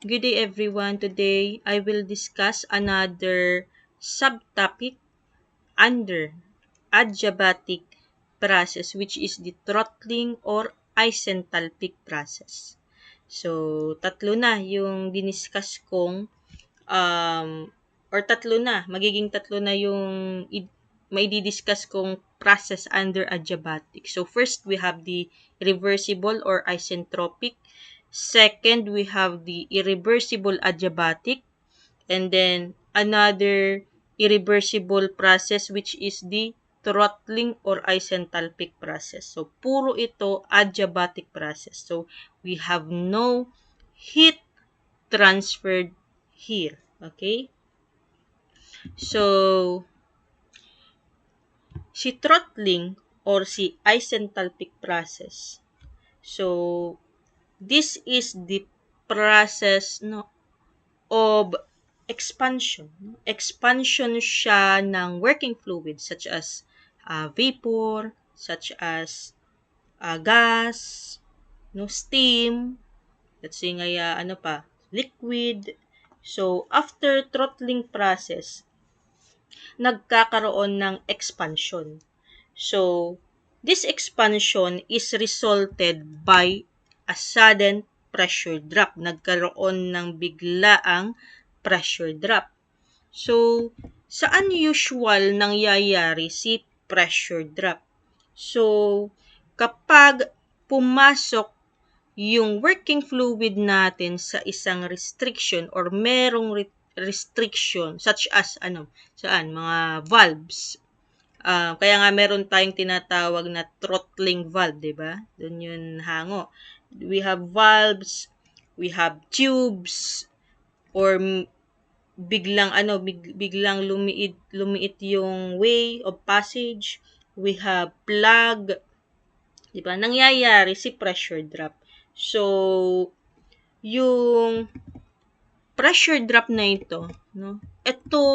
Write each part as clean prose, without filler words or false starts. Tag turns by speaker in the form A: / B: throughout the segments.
A: Good day everyone. Today I will discuss another subtopic under adiabatic process, which is the throttling or isenthalpic process. So, tatlo na yung diniscuss kong or tatlo na, magiging tatlo na yung may di-discuss kong process under adiabatic. So, first we have the reversible or isentropic. Second, we have the irreversible adiabatic. And then, another irreversible process which is the throttling or isenthalpic process. So, puro ito adiabatic process. So, we have no heat transferred here. Okay? So, si throttling or si isenthalpic process. So, this is the process of expansion. Expansion siya ng working fluid such as vapor, such as gas, steam, let's say nga liquid. So, after throttling process, nagkakaroon ng expansion. So, this expansion is resulted by a sudden pressure drop. Nagkaroon ng biglaang pressure drop. So, saan usual nangyayari si pressure drop? So, kapag pumasok yung working fluid natin sa isang restriction or merong restriction such as mga valves. Kaya nga meron tayong tinatawag na throttling valve, 'di ba? Doon 'yun hango. We have valves, we have tubes, or biglang lumiit yung way of passage. We have plug, 'di ba? Nangyayari si pressure drop. So, yung pressure drop na ito, ito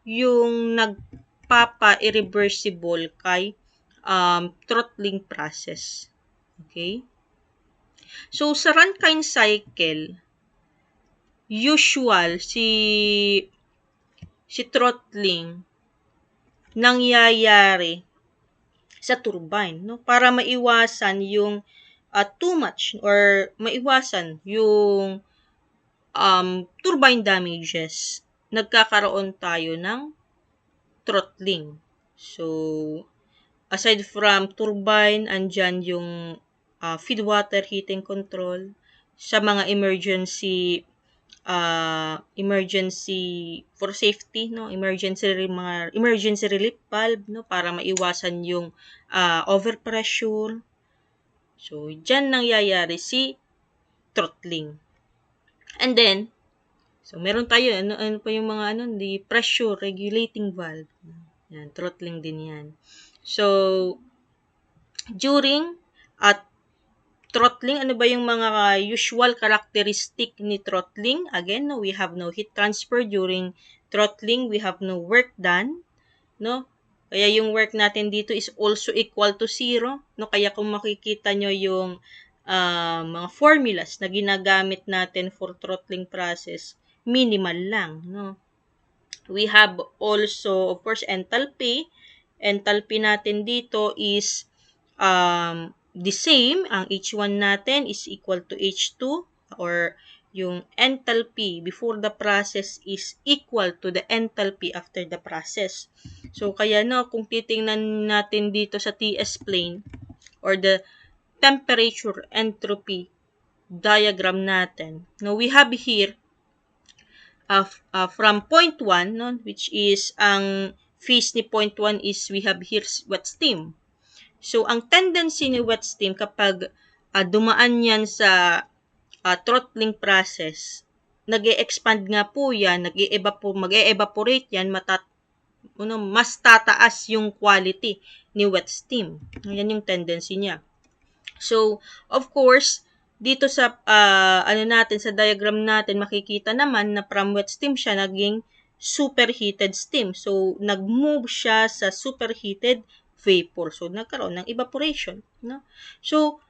A: yung nagpapa-irreversible kay throttling process. Okay? So, sa Rankine cycle, usual si throttling nangyayari sa turbine, para maiwasan yung too much or maiwasan yung turbine damages. Nagkakaroon tayo ng throttling. So, aside from turbine, andyan yung feed water heating control. Sa mga emergency for safety, mga emergency relief valve, para maiwasan yung overpressure. So, diyan nangyayari si throttling. And then, so meron tayo ano pa yung mga the pressure regulating valve. Yan, throttling din yan. So, during throttling, ano ba yung mga usual characteristic ni throttling? Again, we have no heat transfer during throttling. We have no work done. Kaya yung work natin dito is also equal to 0. Kaya kung makikita nyo yung mga formulas na ginagamit natin for throttling process, minimal lang. We have also, of course, enthalpy. Enthalpy natin dito is the same. Ang H1 natin is equal to H2, or yung enthalpy before the process is equal to the enthalpy after the process. So, kaya kung titingnan natin dito sa TS plane or the temperature entropy diagram natin, we have here from point 1, which is ang phase ni point 1 is we have here wet steam. So, ang tendency ni wet steam kapag dumaan yan sa throttling process, nag-e-expand nga po yan, mag-e-evaporate yan, mas tataas yung quality ni wet steam. Yan yung tendency niya. So, of course, dito sa natin sa diagram natin, makikita naman na from wet steam siya naging superheated steam. So, nag-move siya sa superheated vapor. So, nagkaroon ng evaporation. So,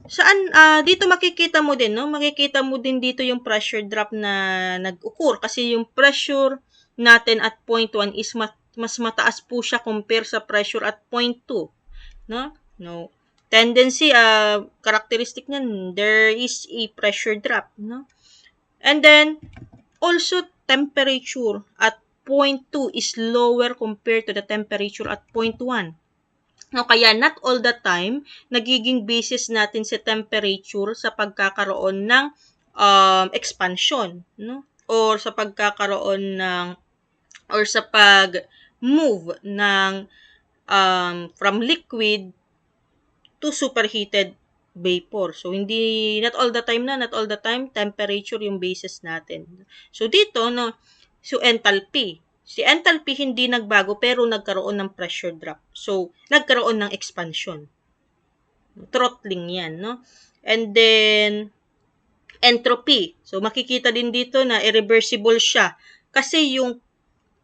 A: Saan, dito makikita mo din, no? Makikita mo din dito yung pressure drop na nag-occur kasi yung pressure natin at point 1 is mas mataas po siya compare sa pressure at point 2, no? No. Tendency, characteristic niyan, there is a pressure drop, no? And then, also temperature at point 2 is lower compared to the temperature at point 1. No, kaya not all the time, nagiging basis natin sa temperature sa pagkakaroon ng expansion, no? Or sa pagkakaroon ng, or sa pag-move ng from liquid to superheated vapor. So, not all the time, temperature yung basis natin. So, dito, no, so enthalpy. Si enthalpy hindi nagbago pero nagkaroon ng pressure drop. So, nagkaroon ng expansion. Throttling yan, no? And then, entropy. So, makikita din dito na irreversible siya. Kasi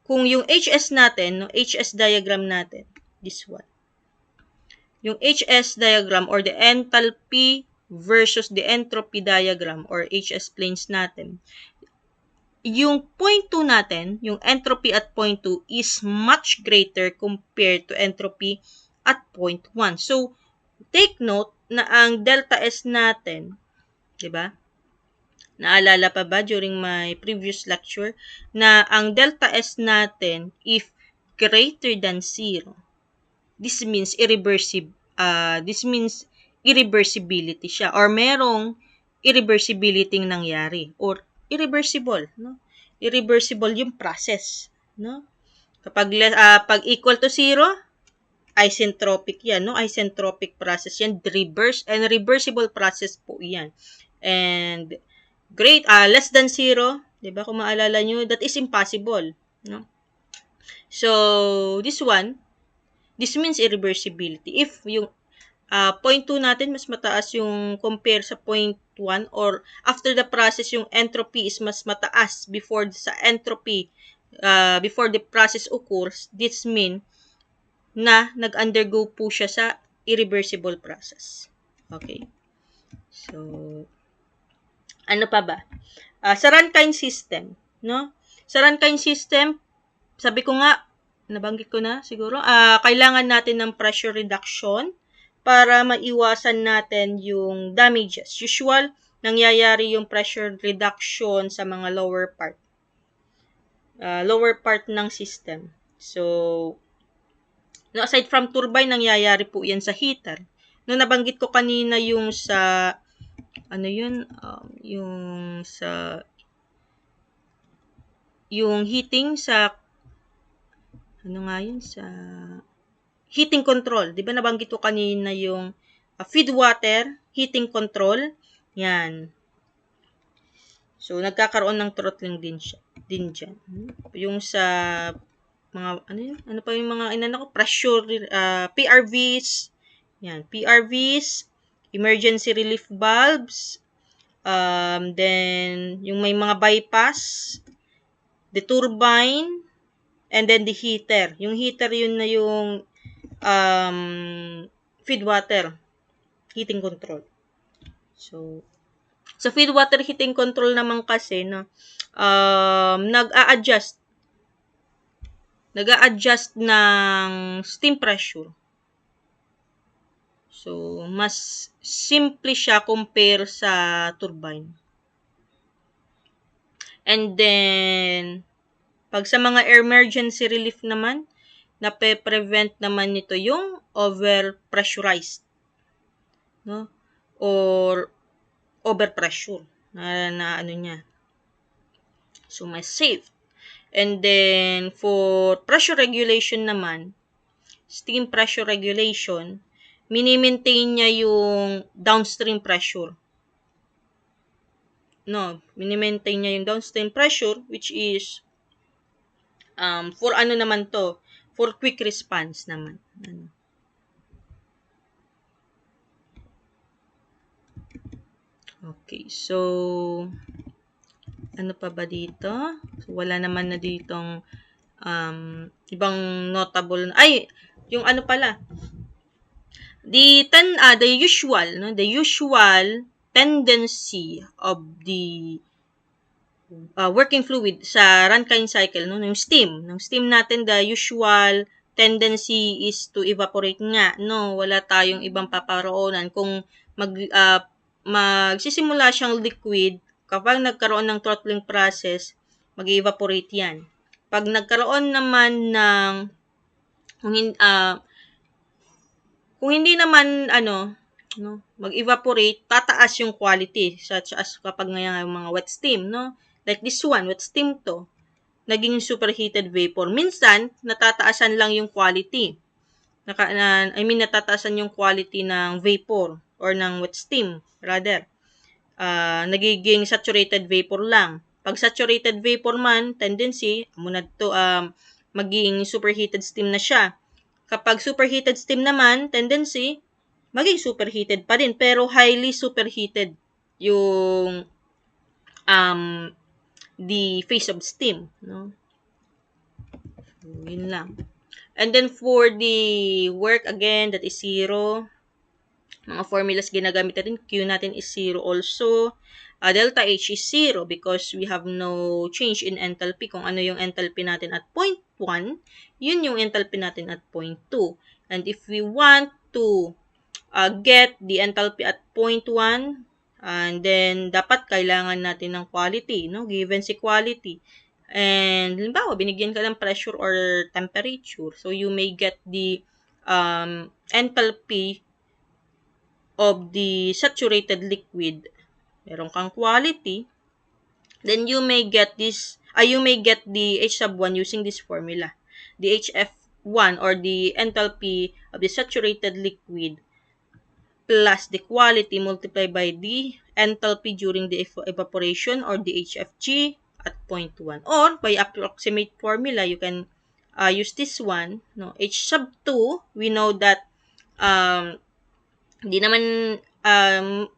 A: kung yung HS natin, no, HS diagram natin, this one. Yung HS diagram or the enthalpy versus the entropy diagram or HS planes natin, yung point 2 natin, yung entropy at point 2 is much greater compared to entropy at point 1. So, take note na ang delta S natin, di ba? Naalala pa ba during my previous lecture na ang delta S natin if greater than 0, this means irreversibility siya or merong irreversibility nangyari or irreversible, no? Irreversible yung process, no? Kapag pag equal to 0, isentropic yan, no? Isentropic process yan, reversible process po yan. And less than 0, 'di ba? Kung maalala nyo, that is impossible, no? So, this means irreversibility. If yung point 2 natin mas mataas yung compare sa point 1 or after the process yung entropy is mas mataas before sa entropy before the process occurs, this mean na nag-undergo po siya sa irreversible process. Okay. So, ano pa ba? Sa Rankine system, no? Sa Rankine system, sabi ko nga, nabanggit ko na siguro, kailangan natin ng pressure reduction para maiwasan natin yung damages. Usual, nangyayari yung pressure reduction sa mga lower part ng system. So, no, aside from turbine, nangyayari po yan sa heater. No, nabanggit ko kanina yung sa, yung heating sa, sa heating control. Di ba nabanggit ko kanina yung feed water, heating control. Yan. So, nagkakaroon ng throttling din dyan. Yung sa mga, ano pa yung mga pressure, PRVs. Yan, PRVs, emergency relief valves, then, yung may mga bypass, the turbine, and then the heater. Yung heater, yun na yung feed water heating control. So, sa feed water heating control naman kasi, no, nag-a-adjust ng steam pressure. So, mas simple siya compare sa turbine. And then, pag sa mga emergency relief naman, nape-prevent naman nito yung overpressurized, no? Or overpressure na ano niya. So, mas safe. And then, for pressure regulation naman, steam pressure regulation, mini-maintain niya yung downstream pressure. No, mini-maintain niya yung downstream pressure, which is, for ano naman to, for quick response naman. Okay, so, ano pa ba dito? So, wala naman na ditong ibang notable. Ay, yung ano pala. The usual tendency of the working fluid sa Rankine cycle, no, yung steam natin, the usual tendency is to evaporate nga, no, wala tayong ibang paparoonan. Kung magsisimula siyang liquid, kapag nagkaroon ng throttling process, mag-evaporate yan. Pag nagkaroon naman ng kung, kung hindi naman mag-evaporate, tataas yung quality, such as kapag ngayon mga wet steam, no? Like this one, wet steam to, naging superheated vapor. Minsan, natataasan lang yung quality. Natataasan yung quality ng vapor or ng wet steam, rather. Nagiging saturated vapor lang. Pag saturated vapor man, tendency, maging superheated steam na siya. Kapag superheated steam naman, tendency, maging superheated pa rin, pero highly superheated yung the phase of steam, no? So, yun lang. And then for the work, again, that is 0. Mga formulas ginagamit natin, Q natin is 0 also. Delta H is 0 because we have no change in enthalpy. Kung ano yung enthalpy natin at 0.1, yun yung enthalpy natin at 0.2. And if we want to get the enthalpy at 0.1, and then dapat kailangan natin ng quality, no? Given si quality. And halimbawa, binigyan ka ng pressure or temperature. So you may get the enthalpy of the saturated liquid. Meron kang quality. Then you may get the H sub 1 using this formula. The HF1 or the enthalpy of the saturated liquid plus the quality multiplied by the enthalpy during the evaporation, or the HFG at 0.1. Or by approximate formula, you can use this one. No? H sub 2, we know that hindi naman,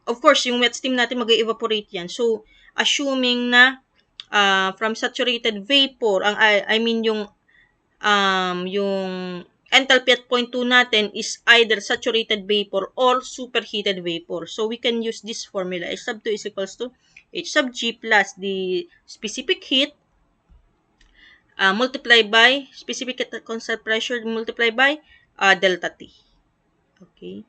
A: of course, yung wet steam natin mag-evaporate yan. So, assuming na from saturated vapor, yung enthalpy at 0.2 natin is either saturated vapor or superheated vapor. So, we can use this formula. H sub 2 is equals to H sub G plus the specific heat multiplied by specific at constant pressure multiplied by delta T. Okay.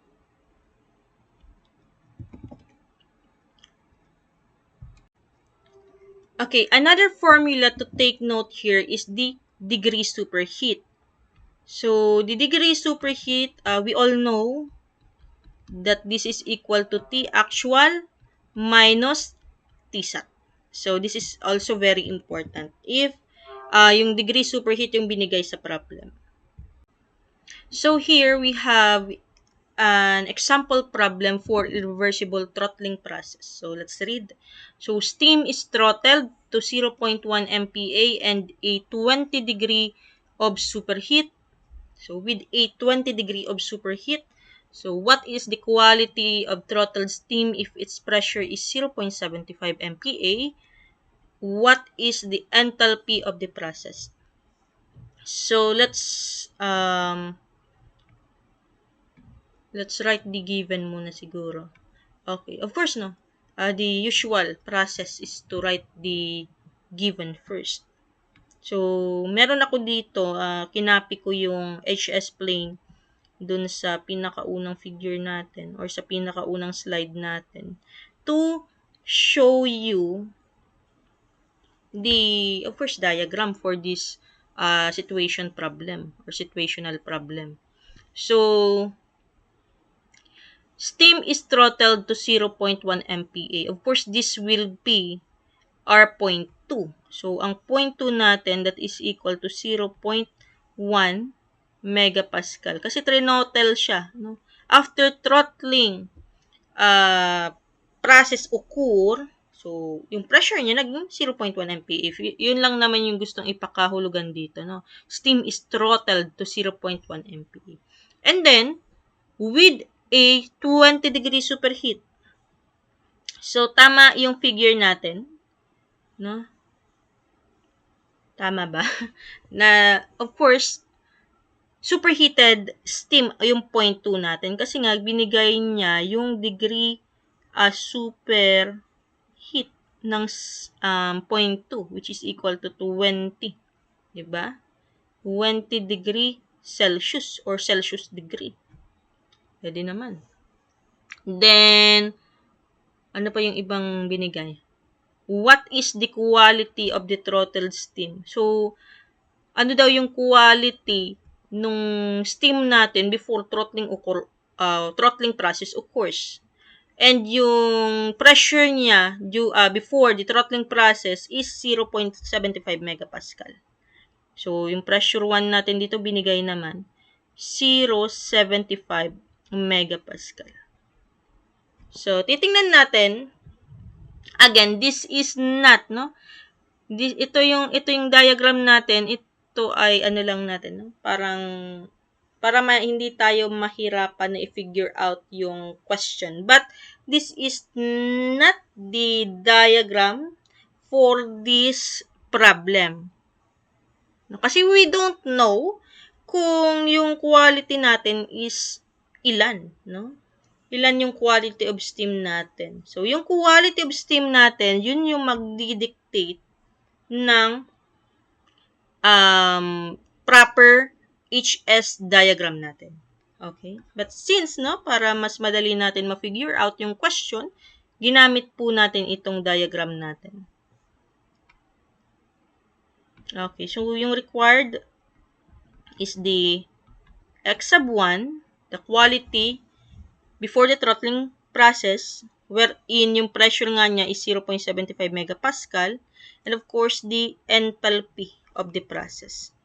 A: Okay, another formula to take note here is the degree superheat. So, the degree superheat, we all know that this is equal to T actual minus Tsat. So, this is also very important if yung degree superheat yung binigay sa problem. So, here we have an example problem for irreversible throttling process. So, let's read. So, steam is throttled to 0.1 MPa and a 20 degree of superheat. So, with a 20 degree of superheat, so what is the quality of throttled steam if its pressure is 0.75 MPa? What is the enthalpy of the process? So, let's write the given muna siguro. Okay, of course, no. The usual process is to write the given first. So, meron ako dito, kinapi ko yung HS plane dun sa pinakaunang figure natin or sa pinakaunang slide natin to show you the, of course, diagram for this situation problem or situational problem. So, steam is throttled to 0.1 MPa. Of course, this will be our 0.2. So, ang 0.2 natin, that is equal to 0.1 megapascal. Kasi trinottle siya. No? After throttling process occur, so, yung pressure niya naging 0.1 MPa. Yun lang naman yung gustong ipakahulugan dito. No? Steam is throttled to 0.1 MPa. And then, with a 20 degree superheat. So, tama yung figure natin. No? Tama ba? Na, of course, superheated steam yung 0.2 natin kasi nga binigay niya yung degree superheat ng 0.2 which is equal to 20. Diba? 20 degree Celsius or Celsius degree. Pwede naman. Then, ano pa yung ibang binigay? What is the quality of the throttled steam? So, ano daw yung quality nung steam natin before throttling process occurs. And yung pressure niya before the throttling process is 0.75 megapascal. So, yung pressure 1 natin dito binigay naman 0.75 megapascal. So, titingnan natin. Again, this is not, no? Ito yung diagram natin. Ito ay ano lang natin, no? Parang para hindi tayo mahirapan na i-figure out yung question. But this is not the diagram for this problem. Kasi we don't know kung yung quality natin is ilan, no? Ilan yung quality of steam natin. So, yung quality of steam natin, yun yung magdi-dictate ng proper HS diagram natin. Okay? But since, no, para mas madali natin ma-figure out yung question, ginamit po natin itong diagram natin. Okay, so yung required is the X sub 1, the quality before the throttling process, wherein yung pressure nga niya is 0.75 megapascal, and of course, the enthalpy of the process.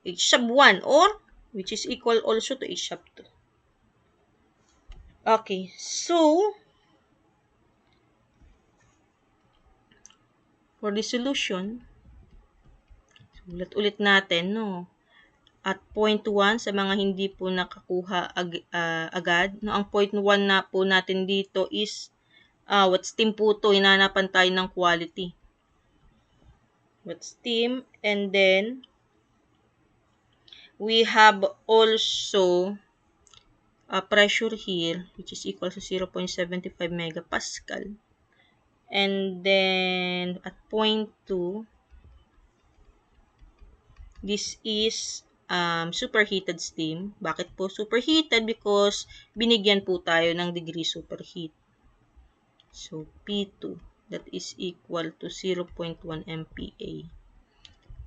A: H sub 1 or which is equal also to H sub 2. Okay, so for the solution, ulit natin, no? At point 1 sa mga hindi po nakakuha agad, no? Ang point 1 na po natin dito is what steam po to, hinanapan tayo ng quality. What steam, and then we have also a pressure here which is equal to 0.75 megapascal. And then at point 2, this is superheated steam. Bakit po superheated? Because binigyan po tayo ng degree superheat. So, P2, that is equal to 0.1 MPa.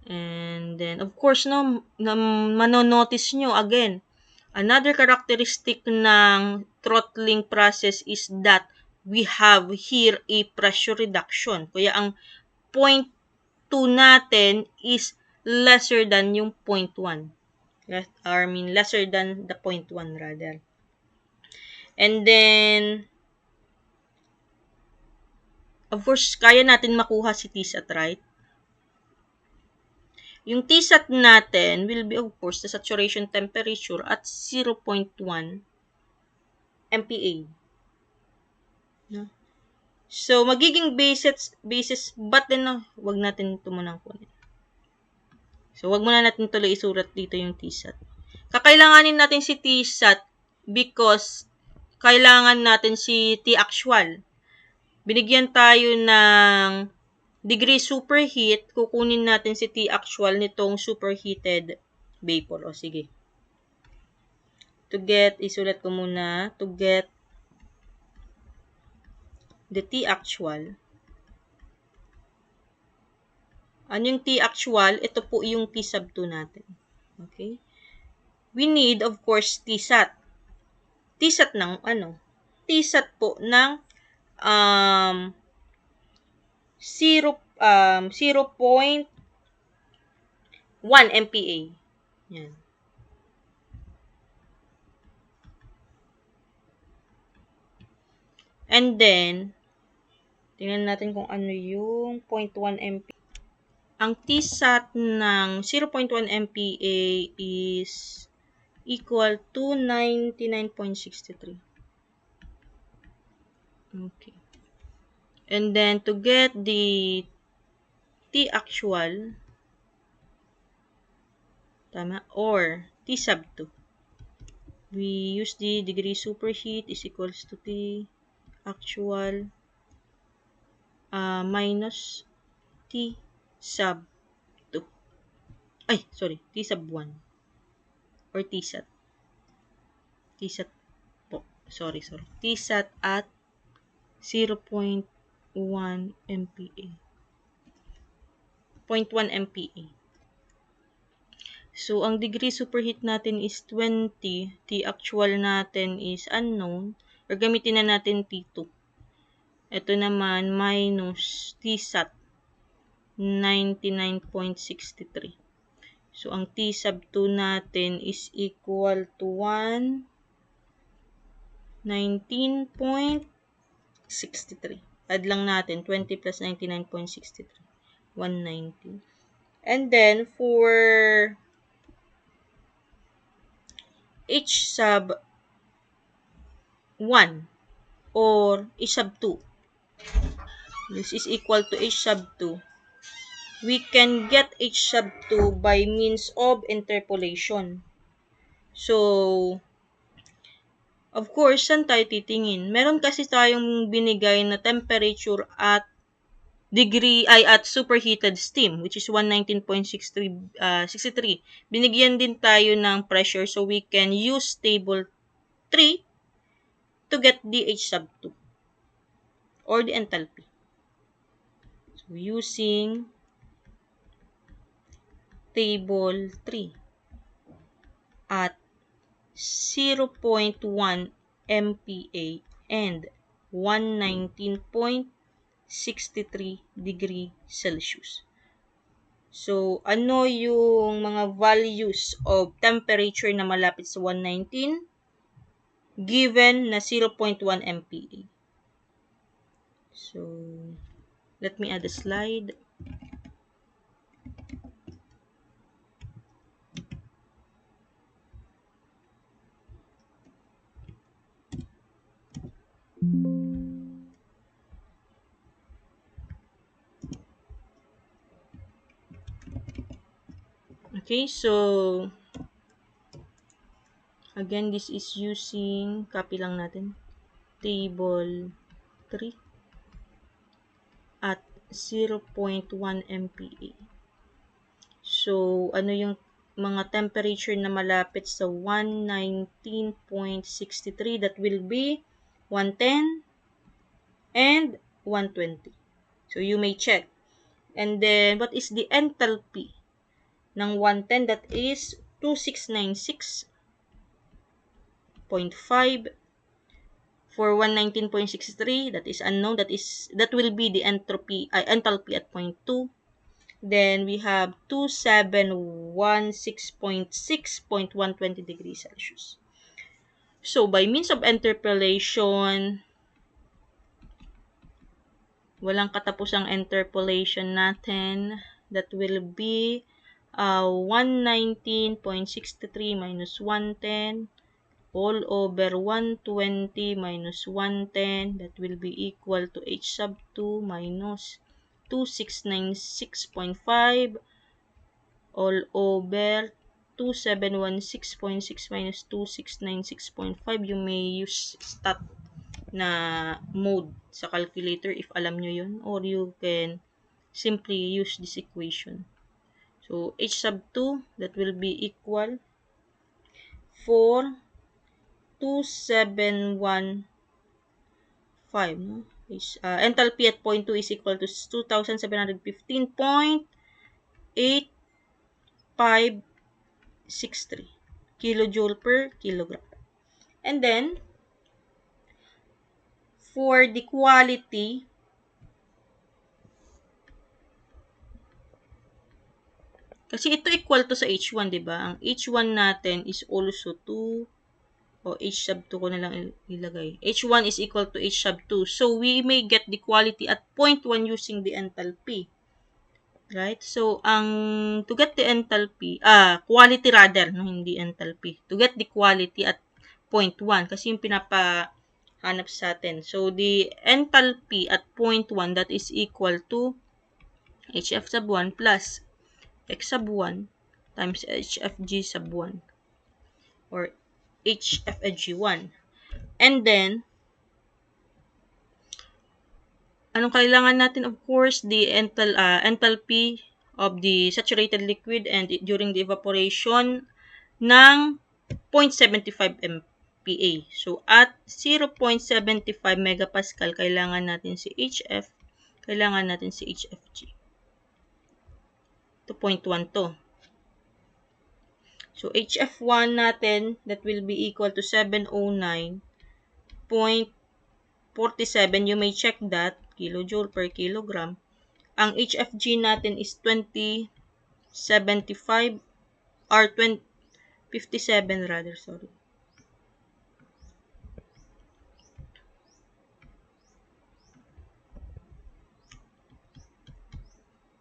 A: And then, of course, no, manonotice nyo, again, another characteristic ng throttling process is that we have here a pressure reduction. Kaya ang 0.2 natin is lesser than yung 0.1. Lesser than the 0.1 rather. And then, of course, kaya natin makuha si Tsat, right? Yung Tsat natin will be, of course, the saturation temperature at 0.1 MPa. No? So, magiging basis, but then, wag natin ito munang kunin. So, wag muna natin tuloy isurat dito yung Tsat. Kakailanganin natin si Tsat because kailangan natin si T actual. Binigyan tayo ng degree superheat, kukunin natin si T actual nitong superheated vapor. O, sige. To get, isulat ko muna, to get the T actual. Ano yung T actual? Ito po yung T sub 2 natin. Okay? We need, of course, Tsat. Tsat ng ano? Tsat po ng 0.1 MPa. Yan. And then, tingnan natin kung ano yung 0.1 MPa. Ang Tsat ng 0.1 MPa is equal to 99.63. Okay. And then, to get the T actual, tama, or T sub 2. We use the degree superheat is equals to T actual minus T sub 2. Ay, sorry. T sub 1. Or Tsat. Tsat po. Sorry. Tsat at 0.1 MPa. 0.1 MPa. So, ang degree superheat natin is 20. T actual natin is unknown. Or gamitin na natin T2. Ito naman, minus Tsat, 99.63. So, ang T sub 2 natin is equal to 119.63. Add lang natin, 20 plus 99.63. 119. And then, for H sub 1 or H sub 2, this is equal to H sub 2. We can get H sub 2 by means of interpolation. So, of course, saan tayo titingin? Meron kasi tayong binigay na temperature at at superheated steam, which is 119.63. Binigyan din tayo ng pressure, so we can use table 3 to get the H sub 2 or the enthalpy. So, using table 3 at 0.1 MPa and 119.63 degree Celsius. So, ano yung mga values of temperature na malapit sa 119 given na 0.1 MPa? So, let me add a slide. Okay, so again, this is using, copy lang natin, table 3 at 0.1 MPa. So, ano yung mga temperature na malapit sa 119.63? That will be 110 and 120. So, you may check. And then, what is the enthalpy ng 110? That is 2696.5. For 119.63, that is unknown. That will be the enthalpy at 0.2. Then we have 2716.6.120 degrees Celsius. So, by means of interpolation, walang katapusang interpolation natin. That will be 119.63 minus 110 all over 120 minus 110. That will be equal to H sub 2 minus 2696.5 all over 2716.6 minus 2696.5. You may use stat na mode sa calculator if alam nyo yun, or you can simply use this equation. So, H sub 2, that will be equal for 2715. No? Enthalpy at 0.2 is equal to 2715.8563 kilojoule per kilogram. And then, for the quality, kasi ito equal to sa H1, di ba? Ang H1 natin is also 2, o H sub 2 ko na lang ilagay. H1 is equal to H sub 2. So, we may get the quality at 0.1 using the enthalpy. Right? So, to get the enthalpy, quality rather, no, hindi enthalpy. To get the quality at 0.1, kasi yung pinapahanap sa atin. So, the enthalpy at 0.1, that is equal to HF sub 1 plus X sub 1 times HFG sub 1. or HFG1. And then, anong kailangan natin? Of course, the enthalpy of the saturated liquid and during the evaporation ng 0.75 MPa. So, at 0.75 megapascal, kailangan natin si HF, kailangan natin si HFG. 2.12. So, HF1 natin, that will be equal to 709.47. You may check that, kilojoule per kilogram. Ang HFG natin is 2075 or 57 rather, sorry.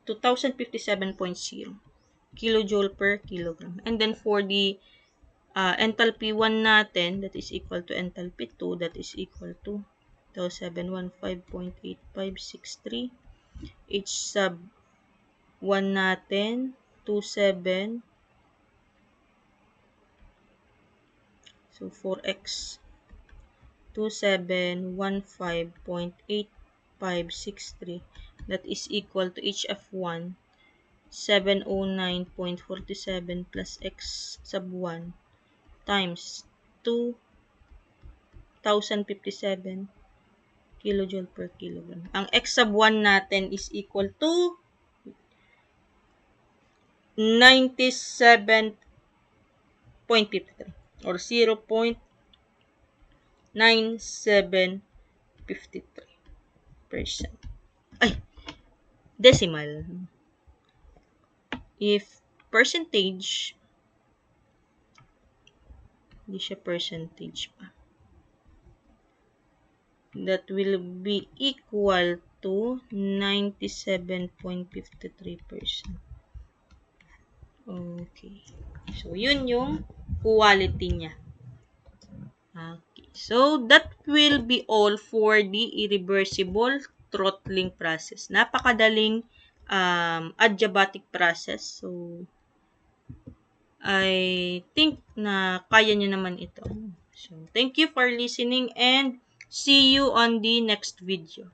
A: (2,057.0 kilojoule per kilogram. And then for the enthalpy 1 natin, that is equal to enthalpy 2, that is equal to 2715.8563. H sub 1 natin, 27. So, 4x. 2715.8563. That is equal to HF1, 709.47 plus x sub 1 times 2,057 kilojoule per kilogram. Ang x sub 1 natin is equal to 97.53 or 0.9753%. Ay, decimal. If percentage, hindi siya percentage pa. That will be equal to 97.53%. Okay. So, yun yung quality niya. Okay. So, that will be all for the irreversible throttling process. Napakadaling adiabatic process. So, I think na kaya niyo naman ito. So, thank you for listening and see you on the next video.